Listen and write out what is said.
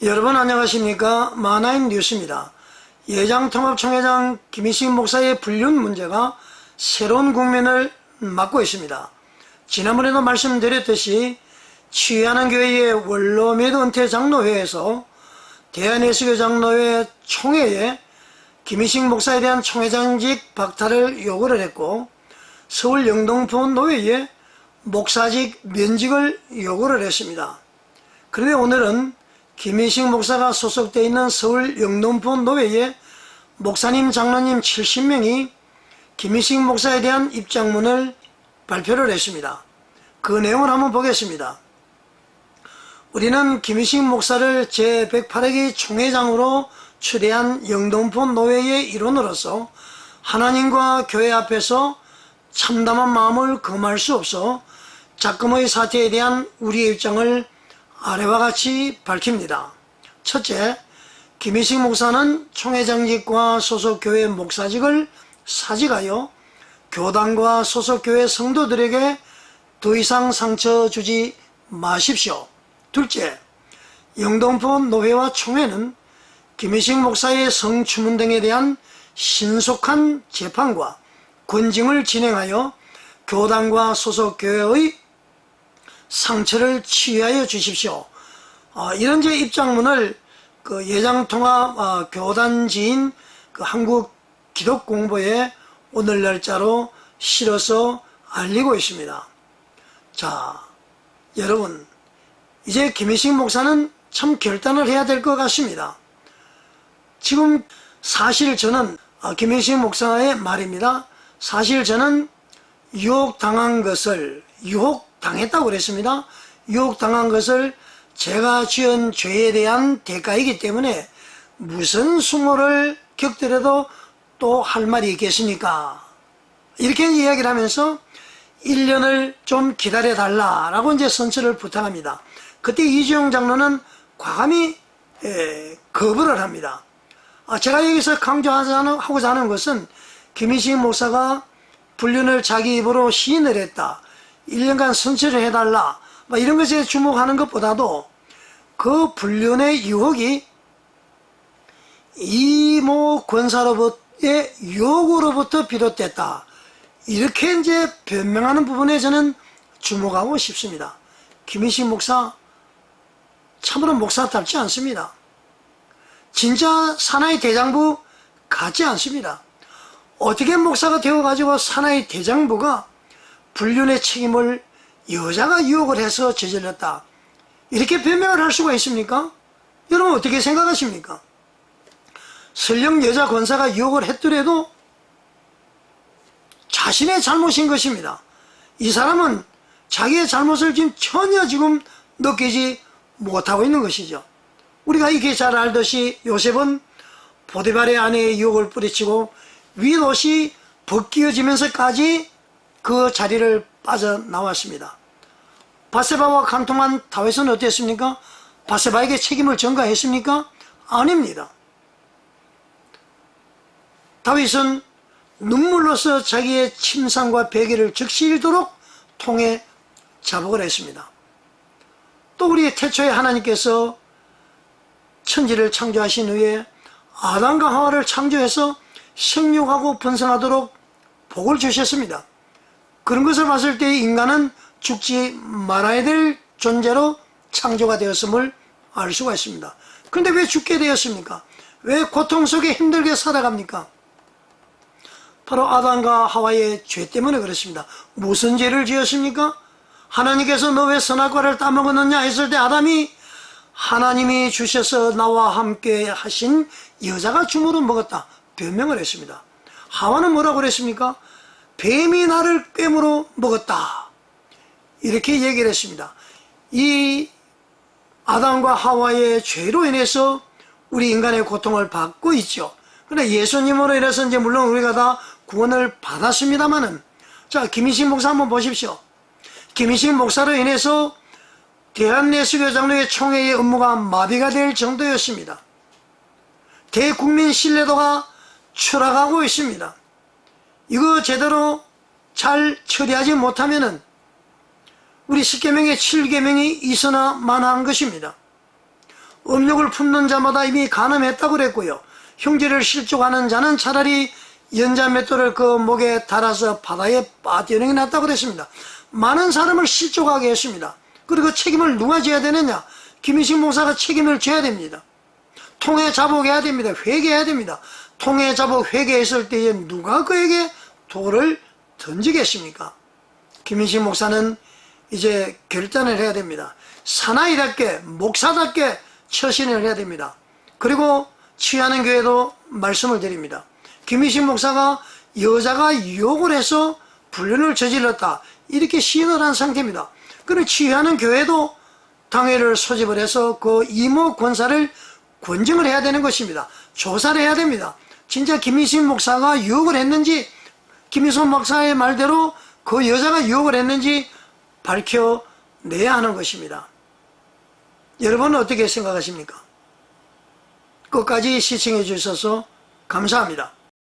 여러분 안녕하십니까? 만화인 뉴스입니다. 예장통합총회장 김희식 목사의 불륜 문제가 새로운 국면을 맞고 있습니다. 지난번에도 말씀드렸듯이 취하는 교회의 원로매드 은퇴 장로회에서 대한예수교 장로회 총회에 김희식 목사에 대한 총회장직 박탈을 요구를 했고, 서울 영동포 노회에 목사직 면직을 요구를 했습니다. 그런데 오늘은 김희식 목사가 소속되어 있는 서울 영동포 노회에 목사님, 장로님 70명이 김희식 목사에 대한 입장문을 발표를 했습니다. 그 내용을 한번 보겠습니다. 우리는 김희식 목사를 제108회기 총회장으로 추대한 영동포 노회의 일원으로서 하나님과 교회 앞에서 참담한 마음을 금할 수 없어 작금의 사태에 대한 우리의 입장을 아래와 같이 밝힙니다. 첫째, 김희식 목사는 총회장직과 소속교회 목사직을 사직하여 교단과 소속교회 성도들에게 더 이상 상처 주지 마십시오. 둘째, 영동포 노회와 총회는 김희식 목사의 성추문 등에 대한 신속한 재판과 권징을 진행하여 교단과 소속교회의 상처를 치유하여 주십시오. 이런 제 입장문을 예장통합 교단지인 한국기독공보에 오늘 날짜로 실어서 알리고 있습니다. 자, 여러분, 이제 김희식 목사는 참 결단을 해야 될 것 같습니다. 지금 사실 저는 김희식 목사의 말입니다. 사실 저는 유혹당했다고 그랬습니다. 유혹당한 것을 제가 지은 죄에 대한 대가이기 때문에 무슨 수모를 겪더라도 또 할 말이 있겠습니까? 이렇게 이야기를 하면서 1년을 좀 기다려 달라라고 이제 선처를 부탁합니다. 그때 이주영 장로는 과감히 거부를 합니다. 제가 여기서 강조하고자 하는 것은 김희식 목사가 불륜을 자기 입으로 시인을 했다, 1년간 선처를 해달라, 이런 것에 주목하는 것보다도 그 불륜의 유혹이 이모 권사로부터의 유혹으로부터 비롯됐다, 이렇게 이제 변명하는 부분에 저는 주목하고 싶습니다. 김희식 목사 참으로 목사답지 않습니다. 진짜 사나이 대장부 같지 않습니다. 어떻게 목사가 되어가지고 사나이 대장부가 불륜의 책임을 여자가 유혹을 해서 저질렀다, 이렇게 변명을 할 수가 있습니까? 여러분 어떻게 생각하십니까? 설령 여자 권사가 유혹을 했더라도 자신의 잘못인 것입니다. 이 사람은 자기의 잘못을 전혀 느끼지 못하고 있는 것이죠. 우리가 이렇게 잘 알듯이 요셉은 보디발의 아내의 유혹을 뿌리치고 윗옷이 벗기어지면서까지 그 자리를 빠져나왔습니다. 바세바와 간통한 다윗은 어땠습니까? 바세바에게 책임을 전가했습니까? 아닙니다. 다윗은 눈물로서 자기의 침상과 베개를 즉시 잃도록 통해 자복을 했습니다. 또 우리 태초에 하나님께서 천지를 창조하신 후에 아담과 하와를 창조해서 생육하고 번성하도록 복을 주셨습니다. 그런 것을 봤을 때 인간은 죽지 말아야 될 존재로 창조가 되었음을 알 수가 있습니다. 그런데 왜 죽게 되었습니까? 왜 고통 속에 힘들게 살아갑니까? 바로 아담과 하와의 죄 때문에 그렇습니다. 무슨 죄를 지었습니까? 하나님께서 너 왜 선악과를 따먹었느냐 했을 때 아담이 하나님이 주셔서 나와 함께 하신 여자가 주물을 먹었다, 변명을 했습니다. 하와는 뭐라고 그랬습니까? 뱀이 나를 꿰물어 먹었다, 이렇게 얘기를 했습니다. 이 아담과 하와의 죄로 인해서 우리 인간의 고통을 받고 있죠. 그런데 예수님으로 인해서 이제 물론 우리가 다 구원을 받았습니다만은, 자, 김희식 목사 한번 보십시오. 김희식 목사로 인해서 대한예수교 장로회 총회의 업무가 마비가 될 정도였습니다. 대국민 신뢰도가 추락하고 있습니다. 이거 제대로 잘 처리하지 못하면은 우리 10계명에 7계명이 있으나 마나한 것입니다. 음욕을 품는 자마다 이미 간음했다고 그랬고요. 형제를 실족하는 자는 차라리 연자맷돌을 그 목에 달아서 바다에 빠뜨리는 게 낫다고 그랬습니다. 많은 사람을 실족하게 했습니다. 그리고 그 책임을 누가 져야 되느냐? 김희식 목사가 책임을 져야 됩니다. 통해 자복해야 됩니다. 회개해야 됩니다. 통해 자복 회개했을 때에 누가 그에게 돌을 던지겠습니까? 김희식 목사는 이제 결단을 해야 됩니다. 사나이답게 목사답게 처신을 해야 됩니다. 그리고 취하는 교회도 말씀을 드립니다. 김희식 목사가 여자가 유혹을 해서 불륜을 저질렀다 이렇게 시인을 한 상태입니다. 그리고 취하는 교회도 당회를 소집을 해서 그 이모 권사를 권증을 해야 되는 것입니다. 조사를 해야 됩니다. 진짜 김희식 목사가 유혹을 했는지, 김희식 목사의 말대로 그 여자가 유혹을 했는지 밝혀내야 하는 것입니다. 여러분은 어떻게 생각하십니까? 끝까지 시청해 주셔서 감사합니다.